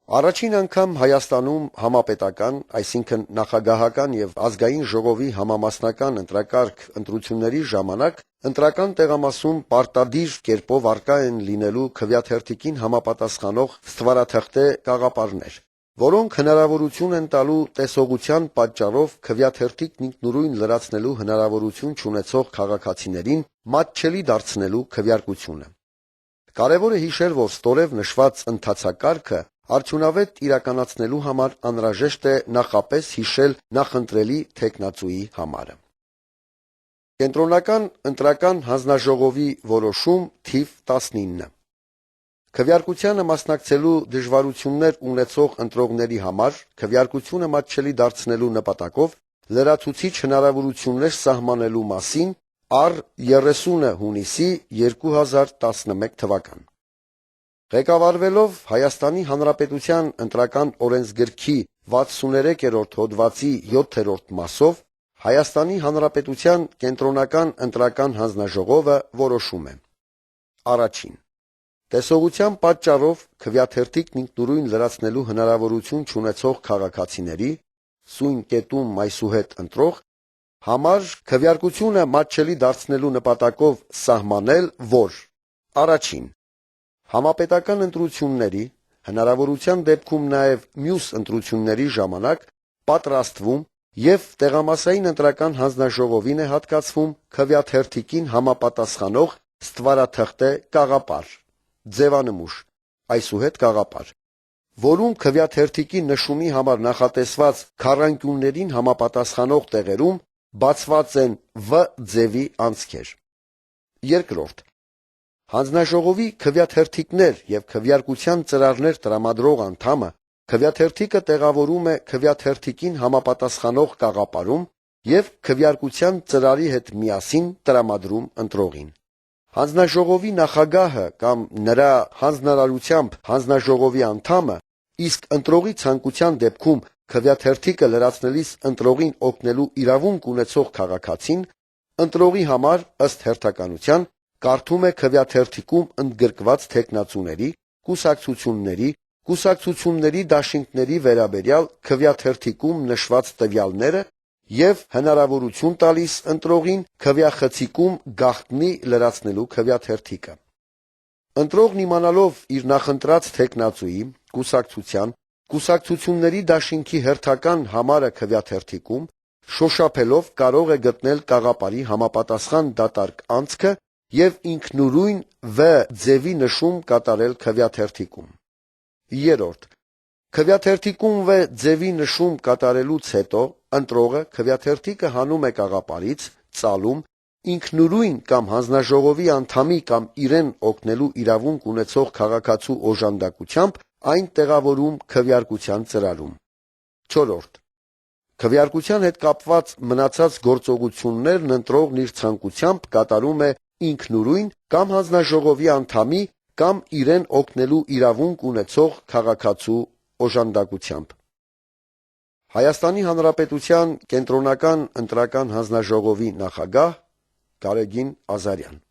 Առաջին անգամ Հայաստանում համապետական, այսինքն նախագահական եւ ազգային ժողովի համամասնական ընտրակարգ ընտրությունների ժամանակ ընտրական տեղամասում պարտադիր կերպով առկա են լինելու քվեաթերթիկին համապատասխանող ստվարաթղթե կաղապարներ, որոնք հնարավորություն են տալու տեսողության պատճառով քվեաթերթիկն ինքնուրույն լրացնելու հնարավորություն չունեցող քաղաքացիներին մատչելի դարձնելու քվեարկությունը։ Կարևոր է հիշել, որ ստորև նշված ընթացակարգը արդյունավետ իրականացնելու համար անհրաժեշտ է նախապես հիշել նախընտրելի թեկնածուի համարը։ Կենտրոնական ընտրական հանձնաժողովի որոշում թիվ 19 քվեարկությանը մասնակցելու դժվարություններ ունեցող ընտրողների համար քվեարկությունը մատչելի դարձնելու նպատակով լրացուցիչ հնարավորություններ սահմանելու մասին առ 30 հունիսի 2011 թվական։ Ղեկավարվելով Հայաստանի Հանրապետության ընտրական օրենսգրքի 63-րդ հոդվածի 7-րդ մասով, Հայաստանի Հանրապետության կենտրոնական ընտրական հանձնաժողովը որոշում է. Առաջին. տեսողության պատճառով քվեաթերթիկն ինքնուրույն լրացնելու հնարավորություն չունեցող քաղաքացիների (սույն կետում մայսուհետ ընտրող) համար քվեարկությունը մատչելի դարձնելու նպատակով սահմանել, որ առաջին. համապետական ընտրությունների, հնարավորության դեպքում նաև մյուս ընտրությունների ժամանակ պատրաստվում և տեղամասային ընտրական հանձնաժողովին է հատկացվում քվեաթերթիկին համապատասխանող ստվարաթղթե կաղապար (ձևանմուշ, այսուհետ կաղապար), որում քվեաթերթիկի նշումի համար նախատեսված քառանկյուններին համապատասխանող տեղերում բացված են V ձևի անցքեր։ Երկրորդ. հանձնաժողովի քվեաթերթիկներ և քվեարկության ծրարներ տրամադրող անդամը քվեաթերթիկը տեղավորում է քվեաթերթիկին համապատասխանող կաղապարում և քվեարկության ծրարի հետ միասին տրամադրում ընտրողին։ Հանձնաժողովի նախագահը կամ նրա հանձնարարությամբ հանձնաժողովի անդամը, իսկ ընտրողի ցանկության դեպքում քվեաթերթիկը լրացնելիս ընտրողին օգնելու իրավունք ունեցող քաղաքացին, ընտրողի համար, ըստ հերթականության, կարդում է քվեաթերթիկում ընդգրկված թեկնածուների, կուսակցությունների, կուսակցությունների դաշինքների վերաբերյալ քվեաթերթիկում նշված տվյալները և հնարավորություն տալիս ընտրողին քվեախցիկում գաղտնի լրացնելու քվեաթերթիկը։ Ընտրողն իմանալով իր նախընտրած թեկնածուի, կուսակցության, կուսակցությունների դաշինքի հերթական համարը քվեաթերթիկում, շոշափելով կարող է գտնել կաղապարի համապատասխան դատարկ անցքը և ինքնուրույն V ձևի նշում կատարել քվեաթերթիկում։ Երրորդ. քվեաթերթիկում V ձևի նշում կատարելուց հետո ընտրողը քվեաթերթիկը հանում է կաղապարից, ծալում, ինքնուրույն կամ հանձնաժողովի անդամի կամ իրեն օգնելու իրավունք ունեցող քաղաքացու օժանդակությամբ այն տեղավորում քվեարկության ծրարում։ Չորրորդ. քվեարկության հետ կապված մնացած գործողություններն ընտրողն իր ցանկությամբ կատարում է ինքնուրույն կամ հանձնաժողովի անդամի կամ իրեն օգնելու իրավունք ունեցող քաղաքացու օժանդակությամբ։ Հայաստանի Հանրապետության կենտրոնական ընտրական հանձնաժողովի նախագահ Գարեգին Ազարյան։